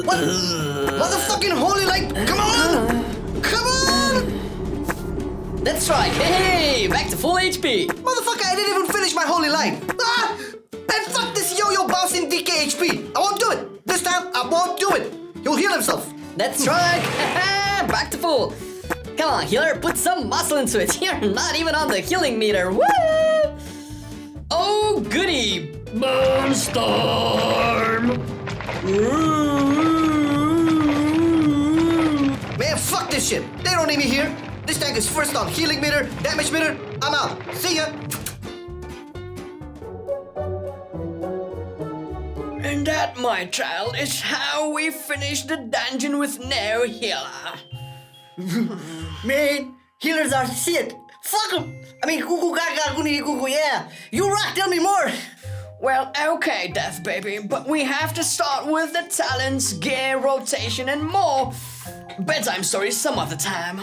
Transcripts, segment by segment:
What? Motherfucking holy light! Come on! Come on! That's right. Hey, back to full HP. Motherfucker, I didn't even finish my holy light. Ah! And fuck this yo-yo bouncing DK HP. I won't do it. This time, I won't do it. He'll heal himself. That's right. Back to full. Come on, healer, put some muscle into it. You're not even on the healing meter. Woo! Oh, goody. Moonstorm. Man, fuck this shit. They don't need me here. This tank is first on healing meter, damage meter. I'm out. See ya. And that, my child, is how we finish the dungeon with no healer. Man, healers are shit. Fuck them. I mean, cuckoo gaga, guni cuckoo, yeah. You rock, tell me more. Well, okay, Death Baby, but we have to start with the talents, gear, rotation, and more. Bedtime stories some other time.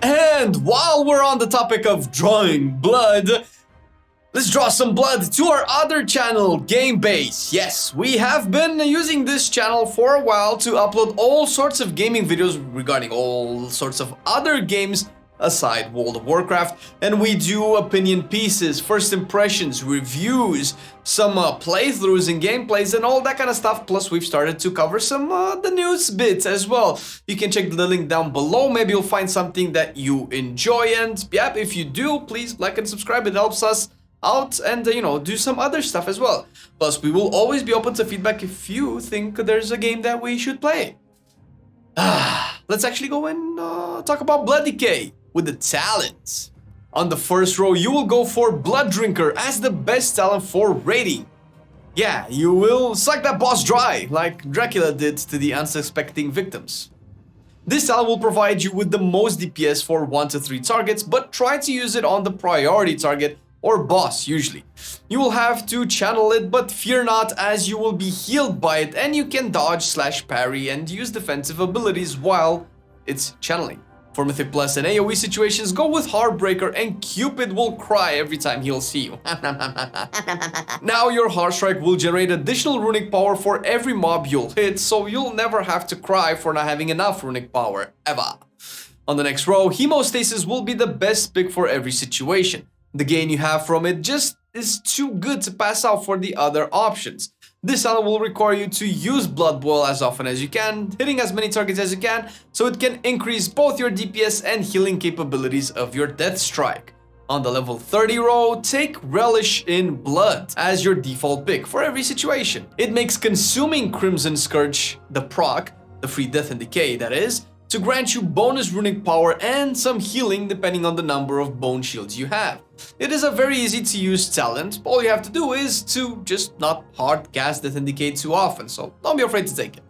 And while we're on the topic of drawing blood, let's draw some blood to our other channel, GameBase. Yes, we have been using this channel for a while to upload all sorts of gaming videos regarding all sorts of other games aside World of Warcraft, and we do opinion pieces, first impressions, reviews, some playthroughs and gameplays and all that kind of stuff. Plus we've started to cover some the news bits as well. You can check the link down below. Maybe you'll find something that you enjoy, and yeah, if you do, please like and subscribe. It helps us out, and you know, do some other stuff as well. Plus we will always be open to feedback if you think there's a game that we should play. Let's actually go and talk about Blood Decay with the talents. On the first row, you will go for Blood Drinker as the best talent for raiding. Yeah, you will suck that boss dry, like Dracula did to the unsuspecting victims. This talent will provide you with the most DPS for 1 to 3 targets, but try to use it on the priority target or boss usually. You will have to channel it, but fear not, as you will be healed by it and you can dodge / parry and use defensive abilities while it's channeling. For Mythic Plus and AoE situations, go with Heartbreaker, and Cupid will cry every time he'll see you. Now your Heartstrike will generate additional runic power for every mob you'll hit, so you'll never have to cry for not having enough runic power, ever. On the next row, Hemostasis will be the best pick for every situation. The gain you have from it just is too good to pass out for the other options. This talent will require you to use Blood Boil as often as you can, hitting as many targets as you can, so it can increase both your DPS and healing capabilities of your Death Strike. On the level 30 row, take Relish in Blood as your default pick for every situation. It makes consuming Crimson Scourge the proc, the free death and decay that is, to grant you bonus runic power and some healing depending on the number of bone shields you have. It is a very easy to use talent. All you have to do is to just not hard cast Death and Decay too often, so don't be afraid to take it.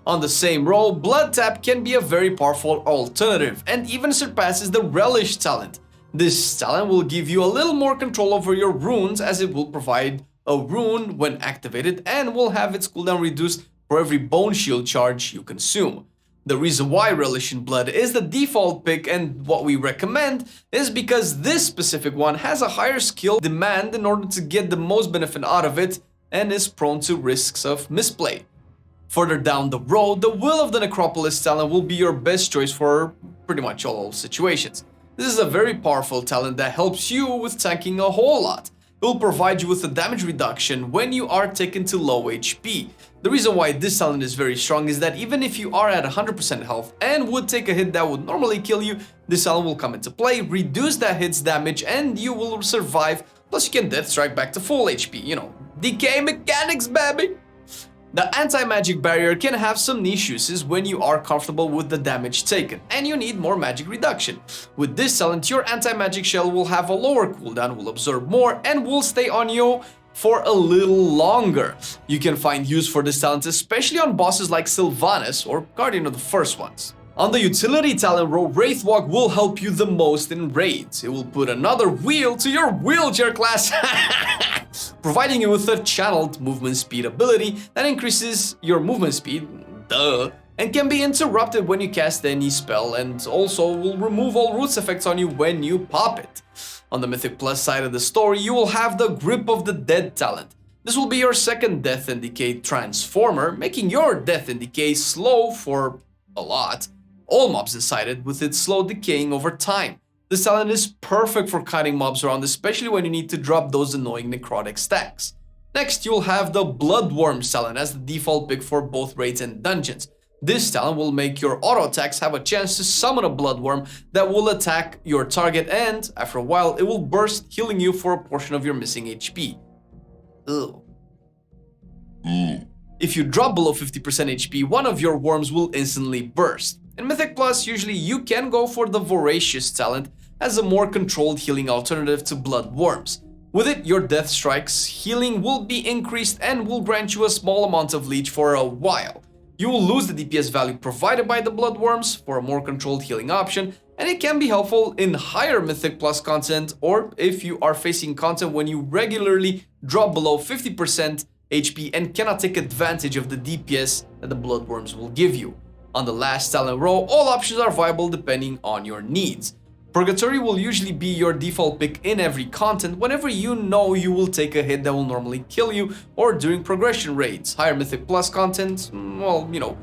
On the same row, Blood Tap can be a very powerful alternative and even surpasses the Relish talent. This talent will give you a little more control over your runes, as it will provide a rune when activated and will have its cooldown reduced for every bone shield charge you consume. The reason why Relish in Blood is the default pick and what we recommend is because this specific one has a higher skill demand in order to get the most benefit out of it and is prone to risks of misplay. Further down the road, the Will of the Necropolis talent will be your best choice for pretty much all situations. This is a very powerful talent that helps you with tanking a whole lot. It will provide you with a damage reduction when you are taken to low HP. The reason why this talent is very strong is that even if you are at 100% health and would take a hit that would normally kill you, this talent will come into play, reduce that hit's damage, and you will survive. Plus you can Death Strike back to full HP, you know, decay mechanics, baby! The anti-magic barrier can have some niche uses when you are comfortable with the damage taken and you need more magic reduction. With this talent, your anti-magic shell will have a lower cooldown, will absorb more, and will stay on you for a little longer. You can find use for this talent especially on bosses like Sylvanas or Guardian of the First Ones. On the utility talent row, Wraithwalk will help you the most in raids. It will put another wheel to your wheelchair class, providing you with a channeled movement speed ability that increases your movement speed, and can be interrupted when you cast any spell, and also will remove all roots effects on you when you pop it. On the Mythic Plus side of the story, you will have the Grip of the Dead talent. This will be your second Death and Decay transformer, making your Death and Decay slow for a lot. All mobs decided with its slow decaying over time. This talent is perfect for kiting mobs around, especially when you need to drop those annoying necrotic stacks. Next, you'll have the Bloodworm talent as the default pick for both raids and dungeons. This talent will make your auto attacks have a chance to summon a Bloodworm that will attack your target, and after a while it will burst, healing you for a portion of your missing HP. Ugh. If you drop below 50% HP, one of your worms will instantly burst. In Mythic Plus, usually you can go for the Voracious talent as a more controlled healing alternative to Bloodworms. With it, your Death Strike's healing will be increased and will grant you a small amount of leech for a while. You will lose the DPS value provided by the Bloodworms for a more controlled healing option, and it can be helpful in higher Mythic Plus content, or if you are facing content when you regularly drop below 50% HP and cannot take advantage of the DPS that the Bloodworms will give you. On the last talent row, all options are viable depending on your needs. Purgatory will usually be your default pick in every content whenever you know you will take a hit that will normally kill you, or during progression raids. Higher Mythic Plus content, well, you know,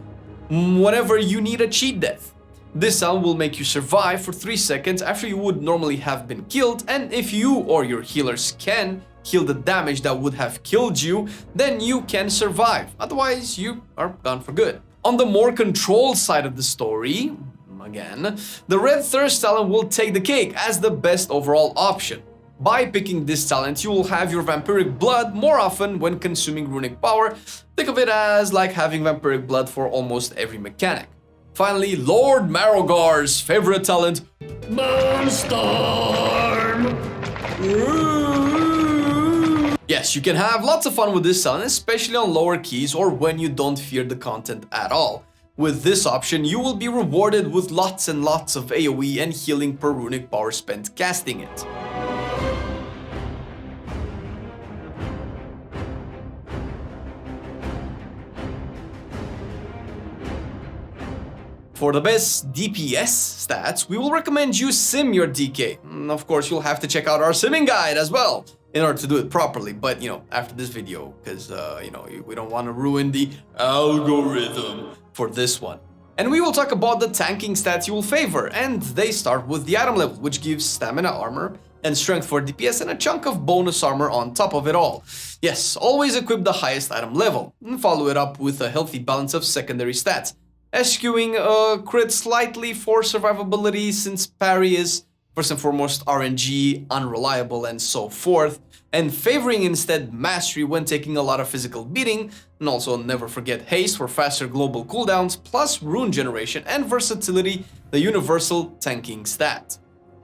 whenever you need a cheat death. This talent will make you survive for 3 seconds after you would normally have been killed, and if you or your healers can heal the damage that would have killed you, then you can survive. Otherwise, you are gone for good. On the more controlled side of the story, again, the Red Thirst talent will take the cake as the best overall option. By picking this talent, you will have your vampiric blood more often when consuming runic power. Think of it as like having vampiric blood for almost every mechanic. Finally, Lord Marrowgar's favorite talent, Moonstorm. Yes, you can have lots of fun with this talent, especially on lower keys or when you don't fear the content at all. With this option, you will be rewarded with lots and lots of AoE and healing per runic power spent casting it. For the best DPS stats, we will recommend you sim your DK. Of course, you'll have to check out our simming guide as well in order to do it properly, but you know, after this video, because you know, we don't want to ruin the algorithm for this one. And we will talk about the tanking stats you will favor, and they start with the item level, which gives stamina armor and strength for DPS and a chunk of bonus armor on top of it all. Yes, always equip the highest item level, and follow it up with a healthy balance of secondary stats, eschewing crit slightly for survivability since parry is first and foremost RNG, unreliable, and so forth, and favoring instead mastery when taking a lot of physical beating, and also never forget haste for faster global cooldowns, plus rune generation and versatility, the universal tanking stat.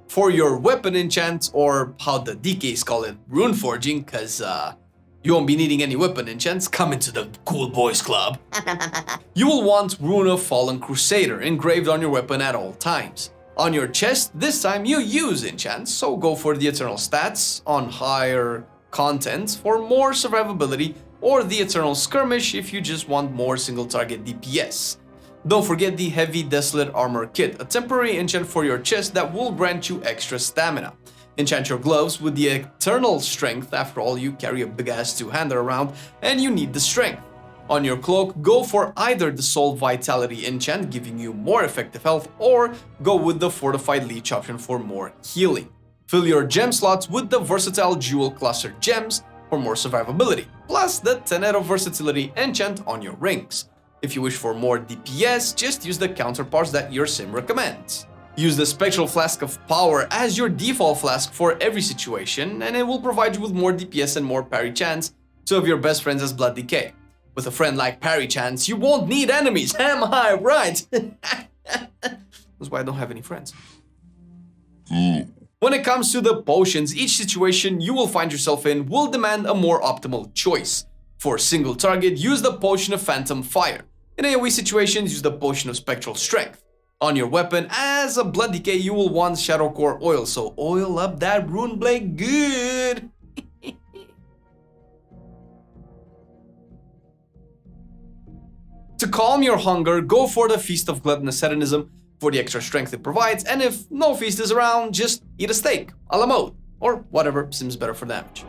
For your weapon enchant, or how the DKs call it, rune forging, cause you won't be needing any weapon enchants, come into the cool boys club. You will want Rune of Fallen Crusader engraved on your weapon at all times. On your chest, this time you use enchants, so go for the Eternal stats on higher content for more survivability, or the Eternal Skirmish if you just want more single target DPS. Don't forget the Heavy Desolate Armor Kit, a temporary enchant for your chest that will grant you extra stamina. Enchant your gloves with the Eternal Strength, after all you carry a big ass two-hander around and you need the strength. On your cloak, go for either the Soul Vitality enchant, giving you more effective health, or go with the Fortified Leech option for more healing. Fill your gem slots with the versatile Jewel Cluster gems for more survivability, plus the Tenet of Versatility enchant on your rings. If you wish for more DPS, just use the counterparts that your sim recommends. Use the Spectral Flask of Power as your default flask for every situation, and it will provide you with more DPS and more parry chance, two of your best friends as Blood Decay. With a friend like Parry Chance, you won't need enemies, am I right? That's why I don't have any friends. When it comes to the potions, each situation you will find yourself in will demand a more optimal choice. For single target, use the Potion of Phantom Fire. In AoE situations, use the Potion of Spectral Strength. On your weapon, as a Blood Decay, you will want Shadow Core Oil, so oil up that rune blade good! To calm your hunger, go for the Feast of Gluttonous Hedonism for the extra strength it provides, and if no feast is around, just eat a steak, a la mode, or whatever seems better for damage.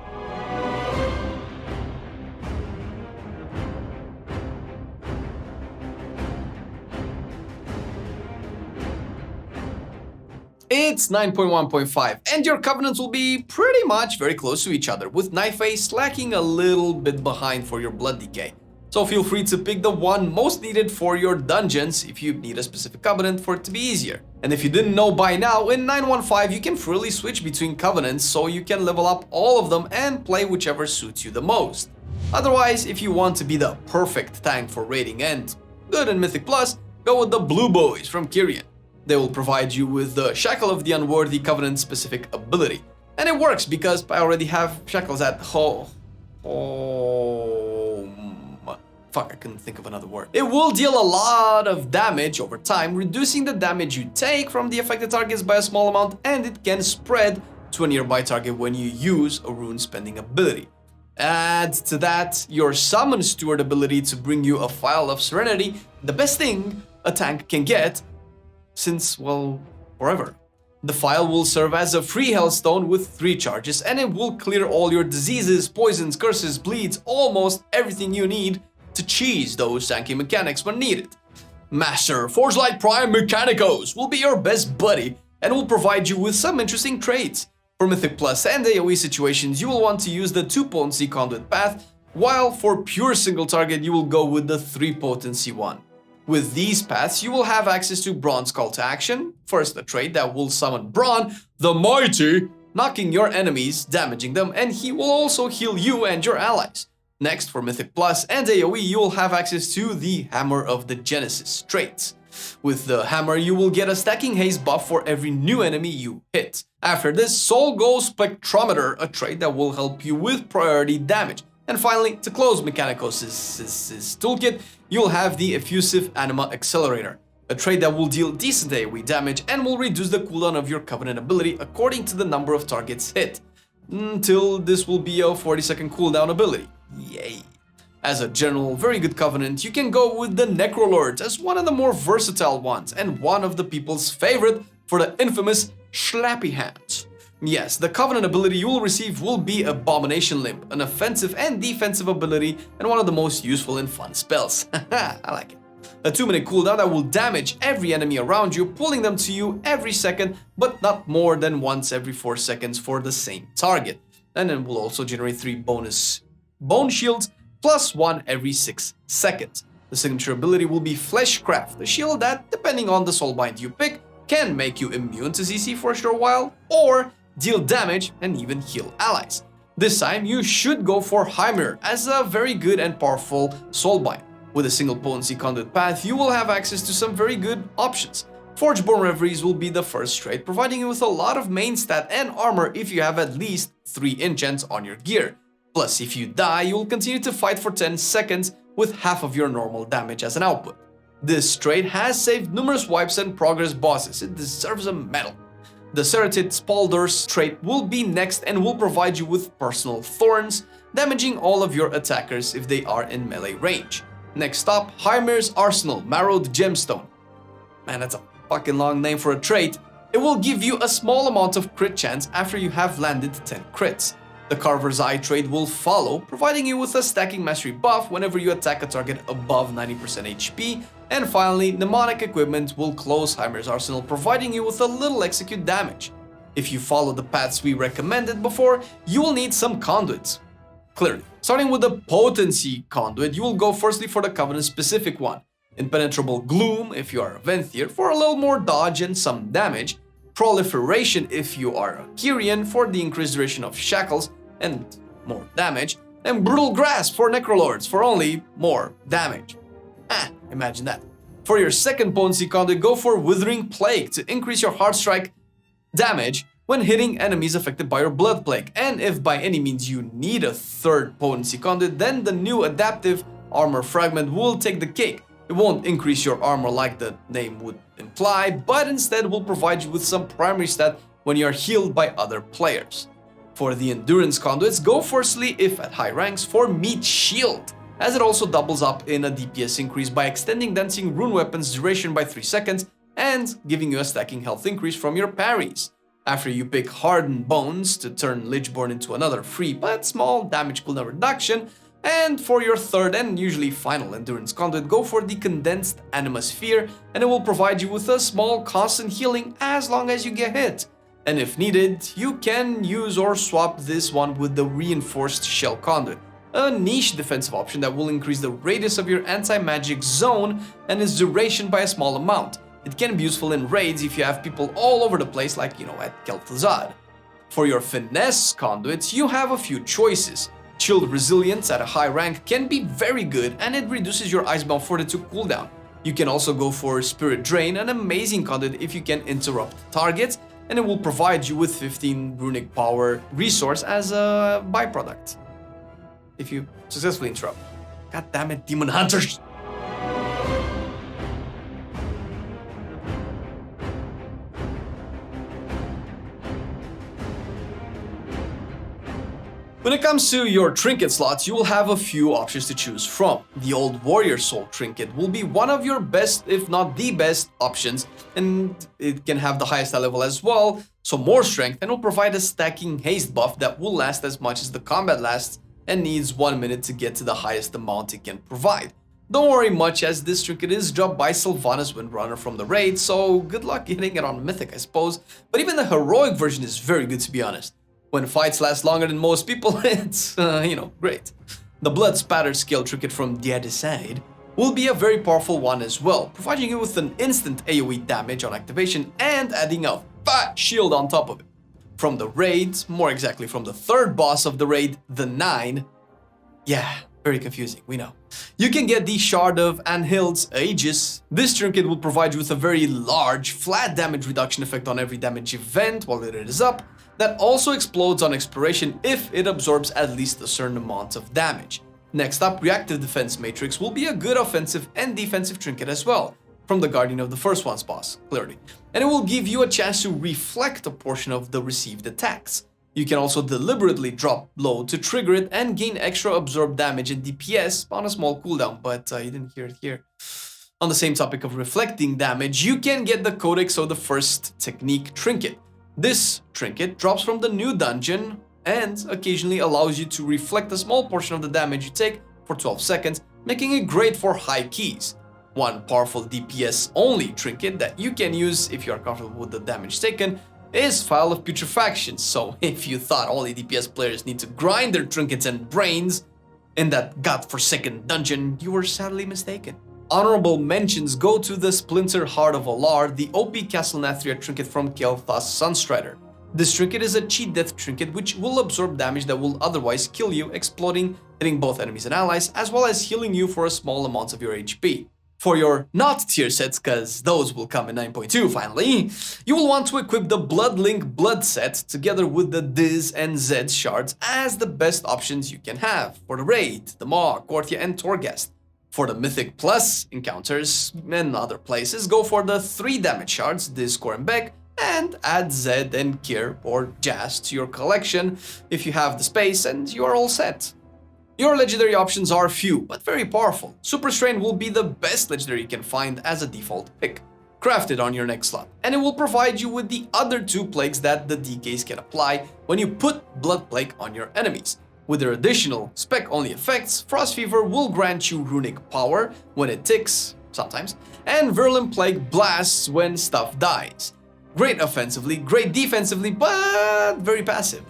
It's 9.1.5, and your covenants will be pretty much very close to each other, with Knife Ace lacking a little bit behind for your Blood Decay. So feel free to pick the one most needed for your dungeons if you need a specific covenant for it to be easier. And if you didn't know by now, in 9.1.5 you can freely switch between covenants so you can level up all of them and play whichever suits you the most. Otherwise, if you want to be the perfect tank for raiding and good in Mythic Plus, go with the Blue Boys from Kyrian. They will provide you with the Shackle of the Unworthy Covenant specific ability. And it works because I already have Shackles at home. Fuck, I couldn't think of another word. It will deal a lot of damage over time, reducing the damage you take from the affected targets by a small amount, and it can spread to a nearby target when you use a rune spending ability. Add to that your Summon Steward ability to bring you a Phial of Serenity, the best thing a tank can get since, well, forever. The phial will serve as a free Hellstone with 3 charges, and it will clear all your diseases, poisons, curses, bleeds, almost everything you need to cheese those tanky mechanics when needed. Master Forgelight Prime Mechanicos will be your best buddy and will provide you with some interesting traits. For Mythic Plus and AoE situations, you will want to use the 2 potency conduit path, while for pure single target you will go with the 3 potency one. With these paths, you will have access to Brawn's Call to Action, first a trait that will summon Brawn, the Mighty, knocking your enemies, damaging them, and he will also heal you and your allies. Next, for Mythic Plus and AoE, you will have access to the Hammer of the Genesis traits. With the Hammer, you will get a stacking haste buff for every new enemy you hit. After this, Soul Goal Spectrometer, a trait that will help you with priority damage. And finally, to close Mechanicos' toolkit, you'll have the Effusive Anima Accelerator, a trait that will deal decent AoE damage and will reduce the cooldown of your Covenant ability according to the number of targets hit, until this will be a 40-second cooldown ability. Yay! As a general very good Covenant, you can go with the Necrolords as one of the more versatile ones and one of the people's favorite for the infamous Schlappy Hands. Yes, the Covenant ability you will receive will be Abomination Limb, an offensive and defensive ability and one of the most useful and fun spells. I like it. A 2-minute cooldown that will damage every enemy around you, pulling them to you every second, but not more than once every 4 seconds for the same target. And then will also generate 3 bonus Bone Shields, plus 1 every 6 seconds. The signature ability will be Fleshcraft, a shield that, depending on the soulbind you pick, can make you immune to CC for a short while, or deal damage and even heal allies. This time you should go for Heimer as a very good and powerful soulbind. With a single potency conduit path, you will have access to some very good options. Forgeborn Reveries will be the first trait, providing you with a lot of main stat and armor if you have at least 3 enchants on your gear. Plus, if you die, you will continue to fight for 10 seconds with half of your normal damage as an output. This trait has saved numerous wipes and progress bosses. It deserves a medal. The Serrated Spalders trait will be next and will provide you with Personal Thorns, damaging all of your attackers if they are in melee range. Next up, Heimer's Arsenal Marrowed Gemstone. Man, that's a fucking long name for a trait. It will give you a small amount of crit chance after you have landed 10 crits. The Carver's Eye trait will follow, providing you with a stacking mastery buff whenever you attack a target above 90% HP. And finally, Mnemonic Equipment will close Heimer's Arsenal, providing you with a little execute damage. If you follow the paths we recommended before, you will need some conduits. Clearly, starting with the Potency conduit, you will go firstly for the Covenant specific one. Impenetrable Gloom if you are a Venthyr for a little more dodge and some damage. Proliferation if you are a Kyrian for the increased duration of shackles and more damage. And Brutal Grasp for Necrolords for only more damage. Imagine that. For your second potency conduit, go for Withering Plague to increase your Heartstrike damage when hitting enemies affected by your Blood Plague. And if by any means you need a third potency conduit, then the new Adaptive Armor Fragment will take the cake. It won't increase your armor like the name would imply, but instead will provide you with some primary stat when you are healed by other players. For the Endurance conduits, go firstly, if at high ranks, for Meat Shield. as it also doubles up in a DPS increase by extending Dancing Rune Weapon's duration by 3 seconds and giving you a stacking health increase from your parries. After you pick Hardened Bones to turn Lichborn into another free but small damage cooldown reduction, and for your third and usually final Endurance Conduit, go for the Condensed Animosphere, and it will provide you with a small constant healing as long as you get hit. And if needed, you can use or swap this one with the Reinforced Shell Conduit, a niche defensive option that will increase the radius of your anti-magic zone and its duration by a small amount. It can be useful in raids if you have people all over the place, like, at Kel'Thuzad. For your Finesse Conduits, you have a few choices. Chilled Resilience at a high rank can be very good, and it reduces your Icebound Fortitude cooldown. You can also go for Spirit Drain, an amazing conduit if you can interrupt targets, and it will provide you with 15 runic power resource as a byproduct if you successfully interrupt. God damn it, Demon Hunters! When it comes to your trinket slots, you will have a few options to choose from. The Old Warrior Soul trinket will be one of your best, if not the best, options, and it can have the highest level as well, so more strength, and will provide a stacking haste buff that will last as much as the combat lasts and needs 1 minute to get to the highest amount it can provide. Don't worry much, as this trinket is dropped by Sylvanas Windrunner from the raid, so good luck getting it on Mythic, I suppose, but even the heroic version is very good, to be honest. When fights last longer than most people, it's, great. The Blood Spatter Scale trinket from the other side will be a very powerful one as well, providing you with an instant AoE damage on activation and adding a fat shield on top of it. From the raid, more exactly from the third boss of the raid, the 9, yeah, very confusing, we know. You can get the Shard of Anhild's Aegis. This trinket will provide you with a very large, flat damage reduction effect on every damage event while it is up, that also explodes on expiration if it absorbs at least a certain amount of damage. Next up, Reactive Defense Matrix will be a good offensive and defensive trinket as well, from the Guardian of the First One's boss, clearly. And it will give you a chance to reflect a portion of the received attacks. You can also deliberately drop low to trigger it and gain extra absorbed damage and DPS on a small cooldown, but you didn't hear it here. On the same topic of reflecting damage, you can get the Codex of the First Technique trinket. This trinket drops from the new dungeon and occasionally allows you to reflect a small portion of the damage you take for 12 seconds, making it great for high keys. One powerful DPS only trinket that you can use if you are comfortable with the damage taken is File of Putrefaction, so if you thought all the DPS players need to grind their trinkets and brains in that godforsaken dungeon, you were sadly mistaken. Honorable mentions go to the Splinter Heart of Alar, the OP Castle Nathria trinket from Kael'thas Sunstrider. This trinket is a cheat death trinket which will absorb damage that will otherwise kill you, exploding, hitting both enemies and allies, as well as healing you for a small amount of your HP. For your not tier sets, cause those will come in 9.2 finally, you will want to equip the Bloodlink Blood set together with the Diz and Zed shards as the best options you can have for the raid, the Maw, Korthia and Torghast. For the Mythic Plus encounters and other places, go for the 3 damage shards, Diz, Kor and Beck, and add Zed and Kir or Jazz to your collection if you have the space and you are all set. Your legendary options are few, but very powerful. Super Strain will be the best legendary you can find as a default pick. Craft it on your next slot, and it will provide you with the other 2 plagues that the DKs can apply when you put Blood Plague on your enemies. With their additional spec-only effects, Frost Fever will grant you runic power when it ticks, sometimes, and Virulent Plague blasts when stuff dies. Great offensively, great defensively, but very passive.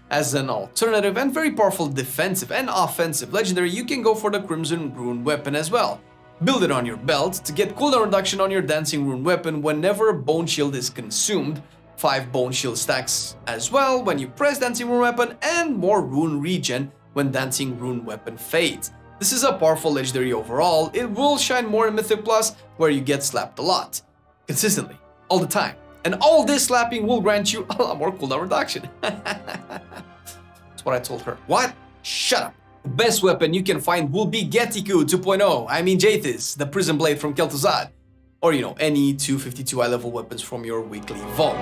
As an alternative and very powerful defensive and offensive legendary, you can go for the Crimson Rune weapon as well. Build it on your belt to get cooldown reduction on your Dancing Rune weapon whenever a Bone Shield is consumed, 5 Bone Shield stacks as well when you press Dancing Rune weapon, and more Rune regen when Dancing Rune weapon fades. This is a powerful legendary overall. It will shine more in Mythic Plus, where you get slapped a lot, consistently, all the time. And all this slapping will grant you a lot more cooldown reduction. That's what I told her. What? Shut up. The best weapon you can find will be Getiku 2.0. I mean Jathis, the Prison Blade from Kel'Thuzad. Or, any 252 high level weapons from your weekly vault.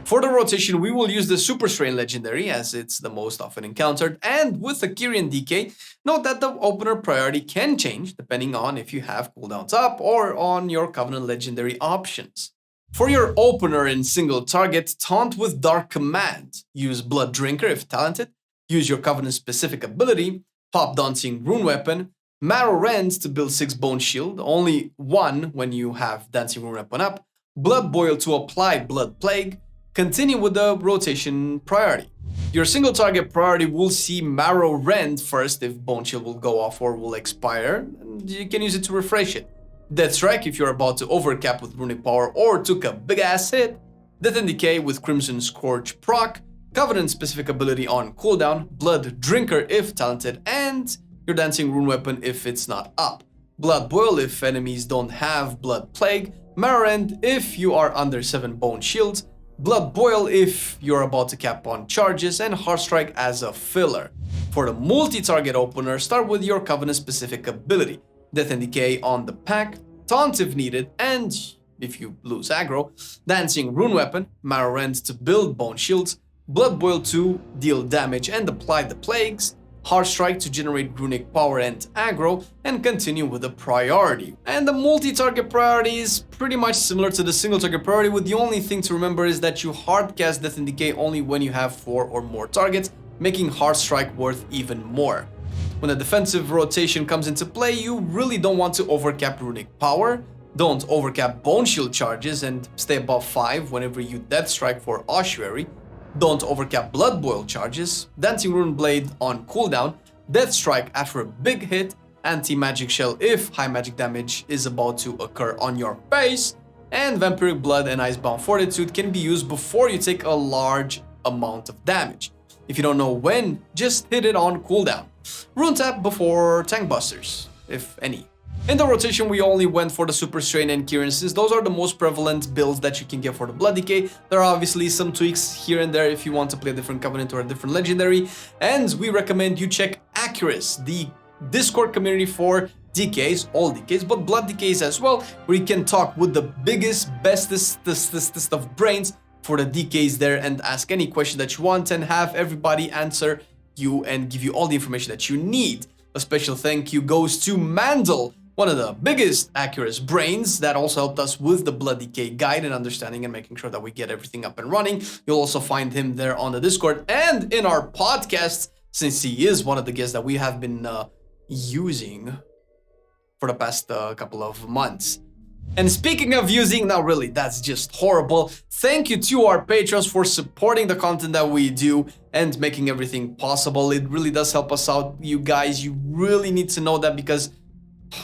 For the rotation, we will use the Super Strain Legendary as it's the most often encountered, and with the Kyrian DK, note that the opener priority can change depending on if you have cooldowns up or on your Covenant Legendary options. For your opener in single target, taunt with Dark Command, use Blood Drinker if talented, use your Covenant specific ability, pop Dancing Rune Weapon, Marrow Rend to build 6 Bone Shield, only 1 when you have Dancing Rune Weapon up, Blood Boil to apply Blood Plague, continue with the rotation priority. Your single target priority will see Marrow Rend first if Bone Shield will go off or will expire, and you can use it to refresh it. Death Strike if you're about to overcap with Runic Power or took a big ass hit, Death and Decay with Crimson Scourge proc, Covenant specific ability on cooldown, Blood Drinker if talented, and your Dancing Rune Weapon if it's not up. Blood Boil if enemies don't have Blood Plague, Marrow Rend if you are under 7 Bone Shields, Blood Boil if you're about to cap on charges, and Heart Strike as a filler. For the multi-target opener, start with your Covenant specific ability. Death and Decay on the pack, Taunt if needed, and if you lose aggro, Dancing Rune Weapon, Marrow Rend to build Bone Shields, Blood Boil to deal damage and apply the plagues, Heart Strike to generate runic power and aggro, and continue with the priority. And the multi-target priority is pretty much similar to the single target priority, with the only thing to remember is that you hard cast Death and Decay only when you have 4 or more targets, making Heart Strike worth even more. When the defensive rotation comes into play, you really don't want to overcap runic power, don't overcap Bone Shield charges and stay above 5 whenever you Death Strike for Ossuary, don't overcap Blood Boil charges, Dancing Rune Blade on cooldown, Death Strike after a big hit, Anti-Magic Shell if high magic damage is about to occur on your face, and Vampiric Blood and Icebound Fortitude can be used before you take a large amount of damage. If you don't know when, just hit it on cooldown. Rune Tap before Tank Busters, if any. In the rotation, we only went for the Super Strain and Kyrian since those are the most prevalent builds that you can get for the Blood Decay. There are obviously some tweaks here and there if you want to play a different Covenant or a different Legendary. And we recommend you check Accurus, the Discord community for DKs, all DKs, but Blood DKs as well, where you can talk with the biggest, bestest of brains for the DKs there and ask any question that you want and have everybody answer you and give you all the information that you need. A special thank you goes to Mandel, one of the biggest Accurus brains that also helped us with the Blood Decay guide and understanding and making sure that we get everything up and running. You'll also find him there on the Discord and in our podcast, since he is one of the guests that we have been using for the past couple of months. And speaking of using, now really, that's just horrible. Thank you to our patrons for supporting the content that we do and making everything possible. It really does help us out, you guys. You really need to know that because,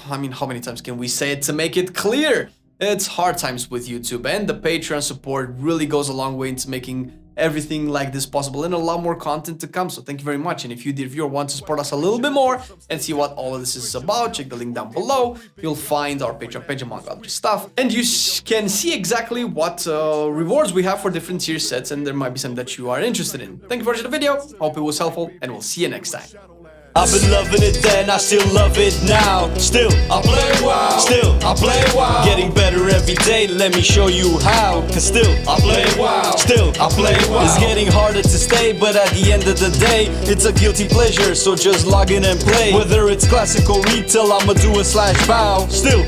I mean, how many times can we say it to make it clear? It's hard times with YouTube, and the Patreon support really goes a long way into making everything like this possible and a lot more content to come. So thank you very much. And if you, dear viewer, want to support us a little bit more and see what all of this is about, check the link down below. You'll find our Patreon page among other stuff, and you can see exactly what rewards we have for different tier sets, and there might be some that you are interested in. Thank you for watching the video. Hope it was helpful, and we'll see you next time. I've been loving it then, I still love it now. Still, I play WoW. Still, I play WoW. Getting better every day, let me show you how. Cause still, I play WoW. Still, I play WoW. It's getting harder to stay, but at the end of the day, it's a guilty pleasure, so just log in and play. Whether it's classic or retail, I'ma do a /bow. Still,